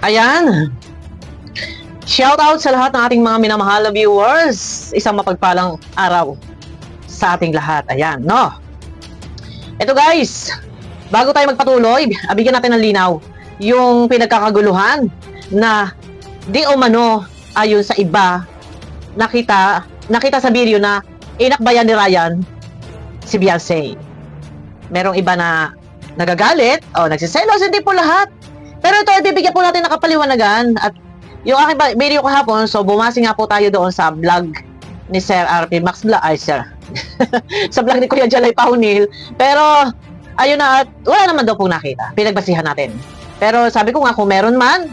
Ayan. Shout out sa lahat ng ating mga minamahal na viewers. Isang mapagpalang araw sa ating lahat. Ayan, no? Ito guys, bago tayo magpatuloy, bigyan natin ng linaw yung pinagkakaguluhan na di umano ayon sa iba nakita sa video na inakbayan ni Ryan si Beyonce. Merong iba na nagagalit o nagsiselos, hindi po lahat. Pero ito, ibibigyan po natin ng kapaliwanagan at yung aking video kahapon, so bumasi nga po tayo doon sa vlog ni Sir RP Max Vlog, ay Sir, sa vlog ni Kuya Jalay Paunil. Pero, ayun na, at wala naman daw po nakita. Pinagbasihan natin. Pero sabi ko nga, kung meron man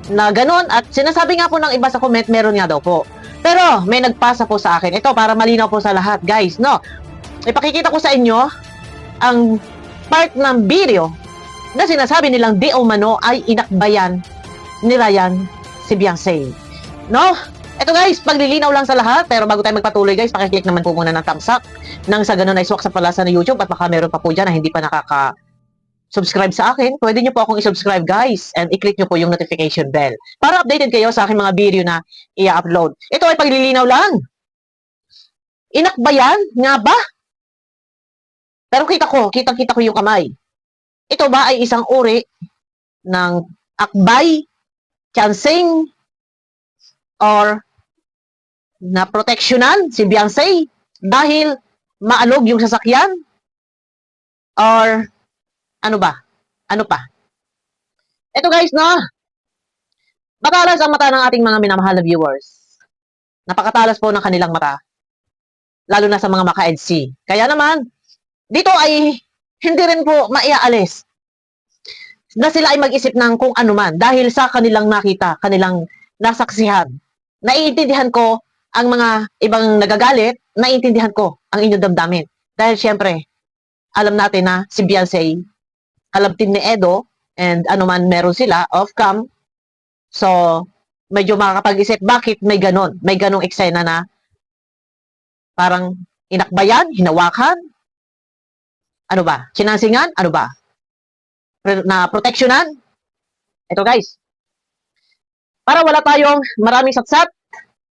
na ganun, at sinasabi nga po ng iba sa comment, meron nga daw po. Pero, may nagpasa po sa akin. Ito, para malinaw po sa lahat, guys, no? Ipakikita ko sa inyo ang part ng video na sinasabi nilang di umano ay inakbayan ni Ryan si Beyonce. No? Ito guys, paglilinaw lang sa lahat, pero bago tayo magpatuloy guys, pakiclick naman po muna ng thumbs up nang sa ganun ay swak sa palasa ng YouTube at baka meron pa po dyan na hindi pa nakaka-subscribe sa akin. Pwede nyo po akong i-subscribe guys and i-click nyo po yung notification bell para updated kayo sa aking mga video na i-upload. Ito ay paglilinaw lang. Inakbayan nga ba? Pero kitang-kita ko yung kamay. Ito ba ay isang uri ng akbay, chancing, or na proteksyonan si Beyonce dahil maalog yung sasakyan? Or ano ba? Ano pa? Ito guys, no? Matalas ang mata ng ating mga minamahal na viewers. Napakatalas po ng kanilang mata. Lalo na sa mga maka-EDC. Kaya naman, dito ay hindi rin po maiaalis na sila ay mag-isip ng kung ano man dahil sa kanilang nakita, kanilang nasaksihan. Naiintindihan ko ang mga ibang nagagalit, naiintindihan ko ang inyong damdamin. Dahil syempre, alam natin na si Beyonce, kalabtin ni Edo, and ano man meron sila, off-cam. So, medyo makakapag-isip, bakit may ganon? May ganong eksena na parang inakbayan, hinawakan, ano ba? Sinansingan, ano ba? Na proteksyonan. Ito guys, para wala tayong maraming satsat,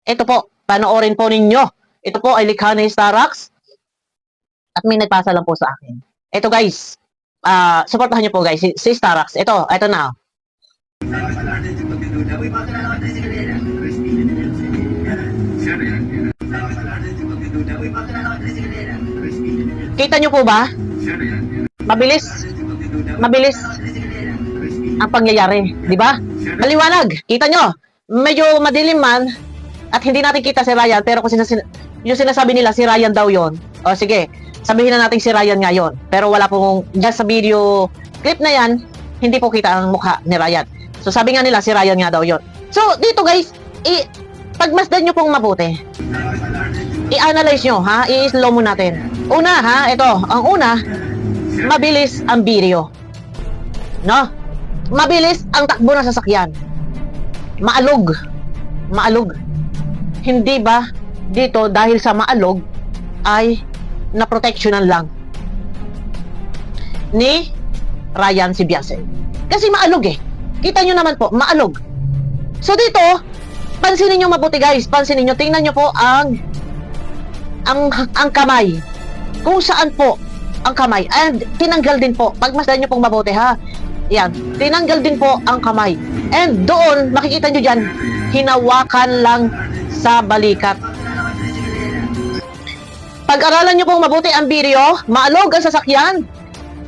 ito po, panoorin po ninyo. Ito po ay likha ni Starax at may nagpasa lang po sa akin. Ito guys, supportahan nyo po guys si Starax. Ito na. Kita nyo po ba? Mabilis ang pangyayari, di ba? Maliwanag, kita nyo. Medyo madilim man at hindi natin kita si Ryan, pero kung yung sinasabi nila si Ryan daw yon. O sige, sabihin na natin si Ryan ngayon. Pero wala pong dyan sa video clip na yan, hindi po kita ang mukha ni Ryan. So sabi nga nila si Ryan nga daw yon. So dito guys, pagmasdan nyo pong mabuti. I-analyze nyo, ha? I-slow mo natin. Una, ha? Ito, ang una, mabilis ang video. No? Mabilis ang takbo ng sasakyan. Maalog. Hindi ba dito dahil sa maalog ay naproteksyonan lang ni Ryan si Beyonce? Kasi maalog eh. Kita nyo naman po, maalog. So dito, pansinin nyo mabuti guys. Pansinin nyo, tingnan nyo po ang kamay. Kung saan po ang kamay. And tinanggal din po. Pagmasdan nyo pong mabuti ha. Yan. Tinanggal din po ang kamay. And doon, makikita nyo dyan, hinawakan lang sa balikat. Pag-aralan nyo pong mabuti ang video, maalog ang sasakyan.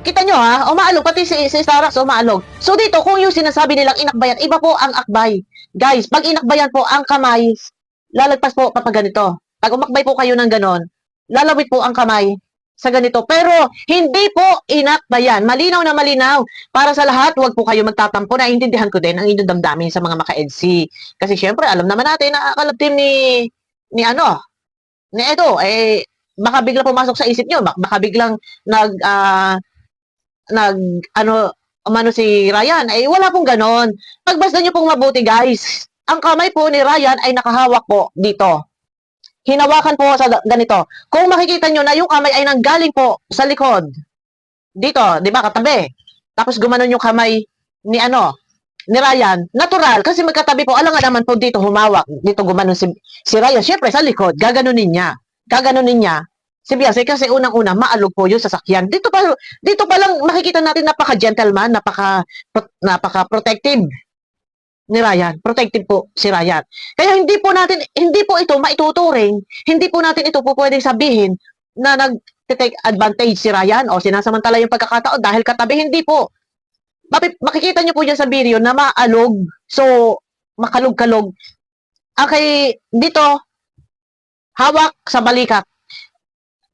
Kita nyo ha, o maalog, pati si Starax, o maalog. So dito, kung yung sinasabi nilang inakbayan, iba po ang akbay. Guys, pag inakbayan po ang kamay, lalagpas po kapag ganito. Pag umakbay po kayo ng ganon, lalawit po ang kamay sa ganito. Pero, hindi po inakbayan. Malinaw na malinaw. Para sa lahat, huwag po kayo magtatampo. Naiintindihan ko din ang inyong damdamin sa mga maka-EDC. Kasi syempre, alam naman natin na kalab-team ni Edo, baka biglang pumasok sa isip nyo. Baka biglang umano si Ryan. Wala pong ganon. Pagbasdan nyo pong mabuti, guys. Ang kamay po ni Ryan ay nakahawak po dito. Hinawakan po sa ganito. Kung makikita nyo na yung kamay ay nanggaling po sa likod. Dito, di ba, katabi. Tapos gumanon yung kamay ni Ryan, natural, kasi magkatabi po, alam nga naman po dito humawak, dito gumanon si Ryan, syempre sa likod, gaganunin niya, si Beyonce, kasi unang-una, maalog po yung sasakyan. Dito pa lang makikita natin napaka-gentleman, napaka-protective ni Ryan. Protective po si Ryan. Kaya hindi po ito maituturing, hindi po natin ito po pwedeng sabihin na nag-take advantage si Ryan o sinasamantala yung pagkakataon dahil katabi, hindi po. Makikita nyo po dyan sa video na maalog. So, makalog-kalog. Okay, dito, hawak sa balikat.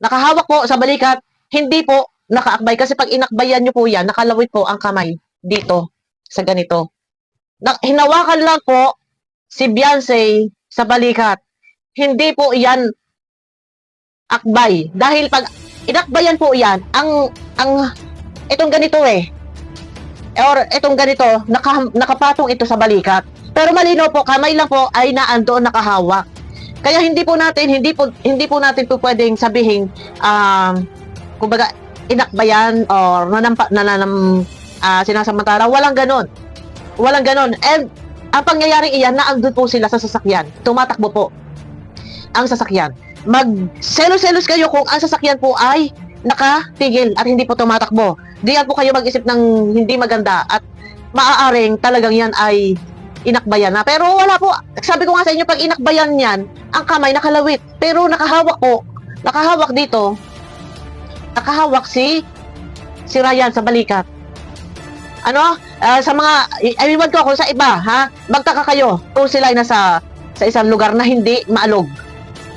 Nakahawak po sa balikat, hindi po nakaakbay. Kasi pag inakbayan nyo po yan, nakalawit po ang kamay dito, sa ganito. Hinawakan lang po si Beyonce sa balikat. Hindi po yan akbay. Dahil pag inakbayan po yan, itong ganito or itong ganito, nakapatong ito sa balikat. Pero malino po, kamay lang po ay naandoon nakahawak. Kaya hindi po natin po pwedeng sabihin kumbaga inakbayan or sinasamantala, walang ganon. And ang pangyayaring iyan, naandun po sila sa sasakyan. Tumatakbo po ang sasakyan. Mag-selos-selos kayo kung ang sasakyan po ay nakatigil at hindi po tumatakbo. Diyan po kayo mag-isip ng hindi maganda at maaaring talagang yan ay inakbayan na. Pero wala po. Sabi ko nga sa inyo, pag inakbayan yan, ang kamay nakalawit. Pero nakahawak dito, nakahawak si Ryan sa balikat. Sa mga, iwan ko kung sa iba, magtaka kayo kung sila ay nasa sa isang lugar na hindi maalog.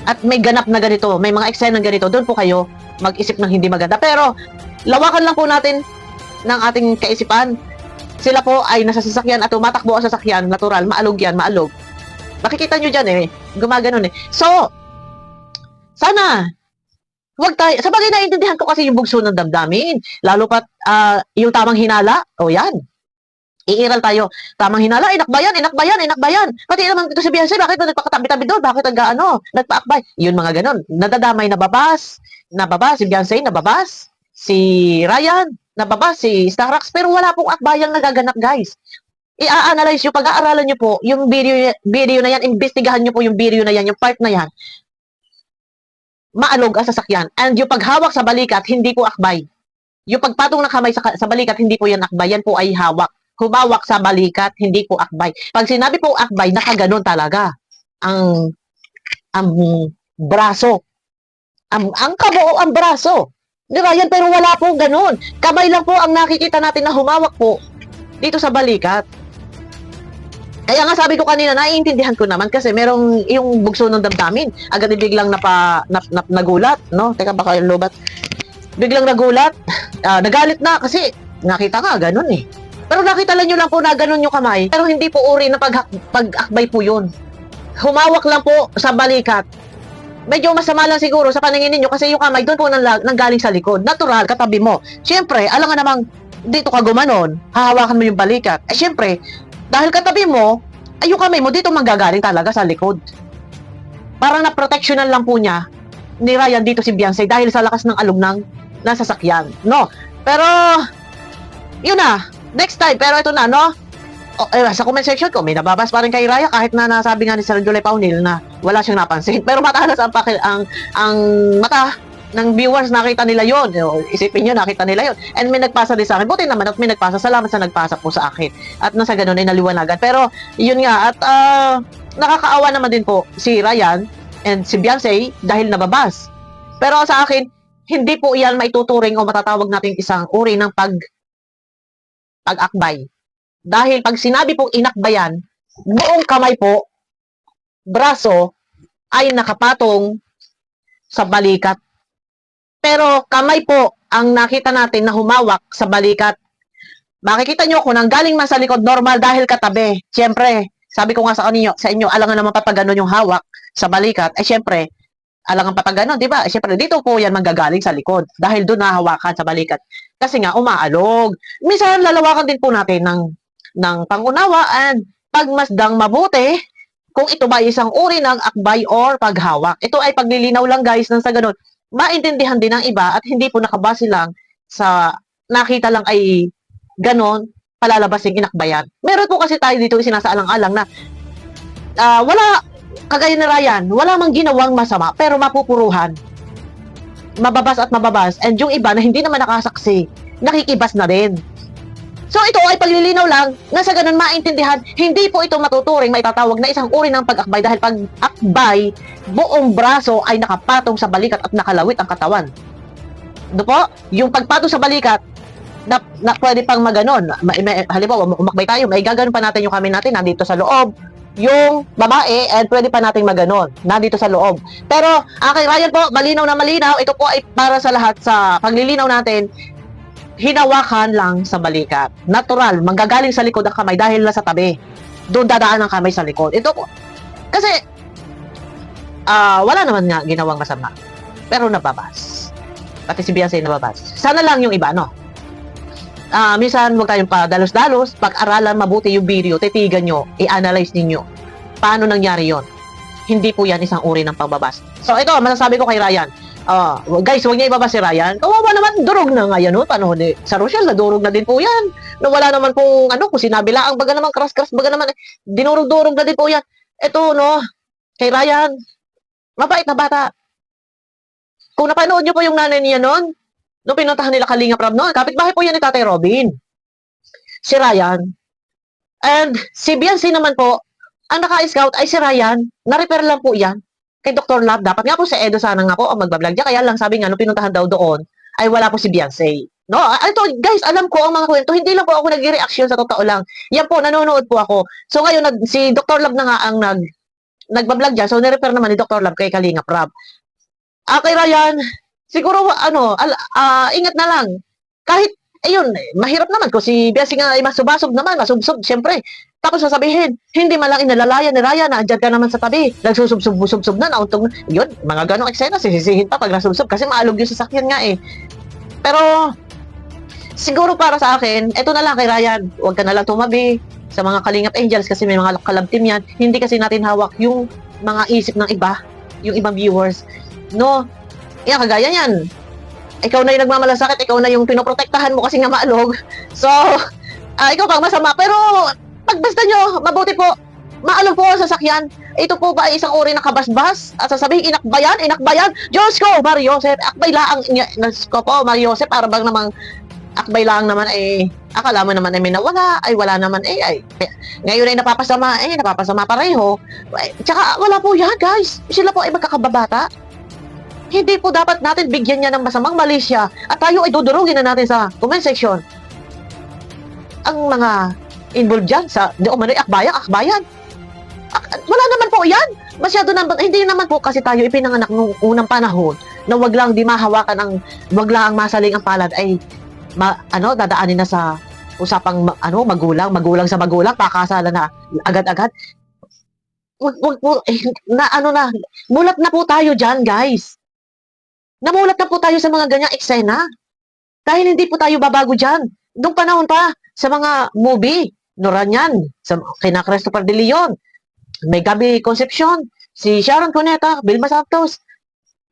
At may ganap na ganito, may mga eksena ganito, doon po kayo mag-isip ng hindi maganda. Pero, lawakan lang po natin ng ating kaisipan. Sila po ay nasa sasakyan at tumatakbo ang sasakyan, natural, maalog yan, maalog. Makikita nyo dyan gumaganon So, sana, wag tayo, sa bagay naiintindihan ko kasi yung bugso ng damdamin, lalo pat yung tamang hinala, yan, iiral tayo, tamang hinala, inakbayan. Pati naman ito si Beyonce, bakit nagpakatabi-tabi doon, bakit nagpaakbay, yun mga ganon, nadadamay, nababas, si Beyonce, nababas, si Ryan, nababas, si Starax, pero wala pong akbayang nagaganap, guys. I-analyze nyo, pag-aaralan nyo po, yung video na yan, investigahan nyo po yung video na yan, yung part na yan, maalog ang sasakyan. And yung paghawak sa balikat, hindi po akbay. Yung pagpatong ng kamay sa balikat, hindi po yan akbay, yan po ay hawak. Humawak sa balikat, hindi po akbay. Pag sinabi po akbay, nakaganon talaga ang braso. Ang kabuo ang braso. Di ba yan? Pero wala po ganon. Kamay lang po ang nakikita natin na humawak po dito sa balikat. Kaya nga sabi ko kanina, naiintindihan ko naman kasi merong yung bugso ng damdamin. Agad biglang nagulat, no? Teka, baka yung lobat. Biglang nagulat, nagalit na kasi nakita ka, ganun Pero nakita lang nyo lang po na ganun yung kamay. Pero hindi po uri na pag-akbay po yun. Humawak lang po sa balikat. Medyo masama lang siguro sa paningin ninyo kasi yung kamay doon po nanggaling sa likod. Natural, katabi mo. Siyempre, alam nga namang dito ka gumanon, hahawakan mo yung balikat. Siyempre, dahil katabi mo, yung kamay mo dito manggagaling talaga sa likod. Parang na-protectional lang po niya ni Ryan dito si Beyonce dahil sa lakas ng alog ng sasakyan. No? Pero, yun na. Next time, pero ito na, no? Sa comment section ko, may nababas pa rin kay Raya kahit na nasabi nga ni Sir Julie Paunil na wala siyang napansin. Pero matalas ang mata ng viewers, nakita nila yon. Isipin nyo, nakita nila yon. And may nagpasa din sa akin. Buti naman at may nagpasa. Salamat sa nagpasa po sa akin. At nasa ganun ay naliwanagan. Pero, yun nga. At nakakaawa naman din po si Ryan and si Beyonce dahil nababas. Pero sa akin, hindi po iyan maituturing o matatawag natin isang uri ng pag-akbay. Dahil pag sinabi pong inakbayan, buong kamay po, braso, ay nakapatong sa balikat. Pero kamay po ang nakita natin na humawak sa balikat. Makikita nyo kung nanggaling man sa likod, normal dahil katabi. Siyempre, sabi ko nga sa inyo, alangan naman papaganon yung hawak sa balikat. Siyempre, alangan papaganon, di ba? Siyempre, dito po yan manggagaling sa likod. Dahil doon nahawakan sa balikat. Kasi nga, umaalog. Minsan, lalawakan din po natin ng pangunawa and pagmasdang mabuti kung ito ba isang uri ng akbay or paghawak. Ito ay paglilinaw lang, guys, nang sa ganun, maintindihan din ng iba at hindi po nakabase lang sa nakita lang ay ganon palalabasing inakbayan. Meron po kasi tayo dito sinasaalang-alang na wala, kagaya ni Ryan, wala mang ginawang masama, pero mapupuruhan. Mababas at mababas. And yung iba na hindi naman nakasaksi, nakikibas na rin. So ito ay paglilinaw lang na sa ganun maintindihan, hindi po ito matuturing maitatawag na isang uri ng pag-akbay dahil pag-akbay, buong braso ay nakapatong sa balikat at nakalawit ang katawan. Ano po? Yung pagpatong sa balikat, na pwede pang maganon. Halimbawa, umakbay tayo, may gaganon pa natin yung kami natin nandito sa loob. Yung babae, and pwede pa nating maganon nandito sa loob. Pero, kay Ryan po, malinaw na malinaw, ito po ay para sa lahat sa paglilinaw natin, hinawakan lang sa balikat. Natural, manggagaling sa likod ang kamay dahil nasa tabi. Doon dadaan ang kamay sa likod. Ito po, kasi, wala naman nga ginawang masama. Pero nababas. Pati si Beyonce nababas. Sana lang yung iba, no? Minsan, huwag tayong padalos-dalos. Pag-aralan mabuti yung video, titigan nyo, i-analyze ninyo. Paano nangyari yon? Hindi po yan isang uri ng pagbabas. So, ito, masasabi ko kay Ryan. Guys, huwag niya ibaba si Ryan. Kawawa naman, durog na nga yan, no? Paano, sa Rochelle, nadurog na din po yan. No, wala naman pong, kung sinabi lang, baga naman, kras-kras, baga naman, dinurog-durog na din po yan. Ito, no, kay Ryan, mabait na bata. Kung napanood nyo po yung nanay niya noon, nung pinuntahan nila Kalinga Prab noon, kapitbahay po yan ni Tatay Robin. Si Ryan. And si Beyonce naman po, ang naka-scout ay si Ryan, na-repair lang po yan kay Dr. Love. Dapat nga po si Edo sana nga po ang magbablog niya. Kaya lang sabi nga, nung pinuntahan daw doon, ay wala po si Beyonce. No, ito guys, alam ko ang mga kwento. Hindi lang po ako nag-reaction sa totoo lang. Yan po, nanonood po ako. So ngayon, si Dr. Love na nga ang nagbablog dyan. So nirepair naman ni Dr. Love kay Kalinga Prab. Kay Ryan, siguro, ingat na lang. Kahit, ayun, mahirap naman kung si Beyonce nga ay masubasog naman, masubsob, syempre. Tapos sasabihin, hindi man lang inalalayan ni Ryan na andyan ka naman sa tabi. Nagsusubsob na, nauntog na. Yun, mga ganong eksena, sisisihin pa pag nasubsob kasi maalog yung sasakyan nga eh. Pero, siguro para sa akin, eto na lang kay Ryan, huwag ka na lang tumabi sa mga Kalingap Angels kasi may mga collab team yan. Hindi kasi natin hawak yung mga isip ng iba, yung ibang viewers. No, yan, kagaya yan. Ikaw na yung nagmamalasakit, ikaw na yung pinoprotektahan mo kasi nga maalog. So, ikaw pang masama. Pero, pagbasta nyo, mabuti po, maalog po ang sasakyan. Ito po ba ay isang uri ng kabasbas? At sasabihin, inakbayan? Diyos ko, Mario Joseph, akbay lang. Diyos ko po, Mario Joseph, para bang namang akbay lang naman eh, akala mo naman ay may nawala, ay wala naman eh, ngayon ay napapasama pareho. Tsaka, wala po yan, guys. Sila po ay magkakababata. Hindi po dapat natin bigyan niya ng masamang mali siya at tayo ay dudurugin na natin sa comment section. Ang mga involved dyan sa di umano'y akbayan. Wala naman po yan. Masyado naman, hindi naman po kasi tayo ipinanganak noong unang panahon na wag lang di mahawakan wag lang masaling ang palad ay dadaanin na sa usapang magulang sa magulang, pakasala na agad-agad. Wag po, mulat na po tayo dyan, guys. Namulat na po tayo sa mga ganyang eksena. Dahil hindi po tayo babago dyan. Noong panahon pa, sa mga movie, Noranyan, kina Christopher De Leon, may Gabi Concepcion, si Sharon Cuneta, Vilma Santos.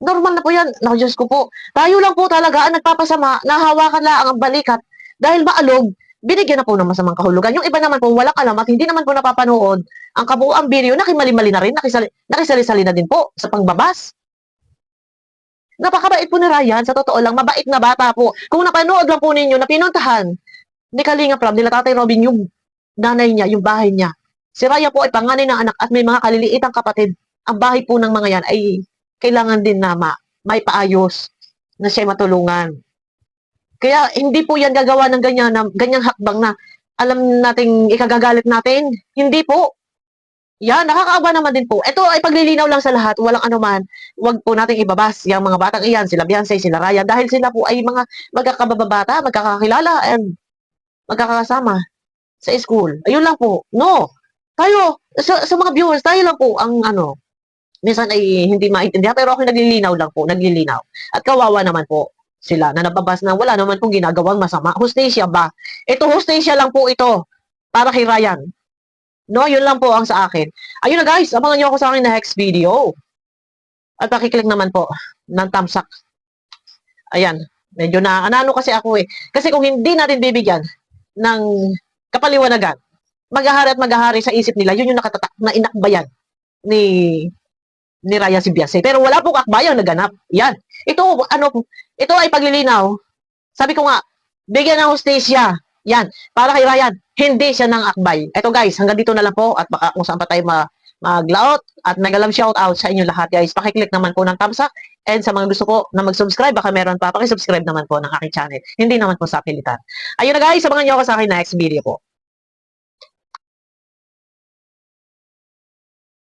Normal na po yan. Naku, Diyos ko po. Tayo lang po talaga ang nagpapasama, nahawakan lang ang balikat. Dahil maalog, binigyan na po ng masamang kahulugan. Yung iba naman po, walang alam at hindi naman po napapanood ang kabuuang video, nakimali-mali na rin, nakisali-sali na din po sa pangbabas. Napakabait po ni Ryan, sa totoo lang, mabait na bata po. Kung napanood lang po ninyo na pinuntahan ni Kalinga Prab, nila Tatay Robin, yung nanay niya, yung bahay niya. Si Ryan po ay panganay ng anak at may mga kaliliitang kapatid. Ang bahay po ng mga yan ay kailangan din na may paayos na siya matulungan. Kaya hindi po yan gagawa ng ganyang hakbang na alam nating ikagagalit natin. Hindi po. Yan, nakakaawa naman din po. Ito ay paglilinaw lang sa lahat, walang anuman. Huwag po nating ibabas yung mga batang iyan, sila Beyonce, sila Ryan, dahil sila po ay mga magkakababata, magkakakilala, and magkakasama sa school. Ayun lang po. No. Tayo, sa mga viewers, tayo lang po ang minsan ay hindi maintindihan, pero ako naglilinaw lang po, naglilinaw. At kawawa naman po sila na nababas na wala naman pong ginagawang masama. Hostesya ba? Ito, hostesya lang po ito para kay Ryan. No, yun lang po ang sa akin. Ayun na guys, abangan nyo ako sa akin na next video. At pakiclick naman po ng thumbs up. Ayan, medyo na, kasi ako eh. Kasi kung hindi natin bibigyan ng kapaliwanagan. Maghahari at maghahari sa isip nila, yun yung nakatatak na inakbayan ni Ryan Sibiase. Pero wala pong akbayang naganap. Yan. Ito ay paglilinaw. Sabi ko nga, bigyan ng hustisya. Yan. Para kay Ryan, hindi siya ng akbay. Ito guys, hanggang dito na lang po at baka kung saan pa tayo maglaot at mega-love shout out sa inyo lahat guys. Pakiclick naman po ng thumbs up and sa mga gusto ko na mag-subscribe, baka meron pa, pakisubscribe naman po ng aking channel. Hindi naman po sa pilitan. Ayun na guys, abangan nyo ako sa aking next video po.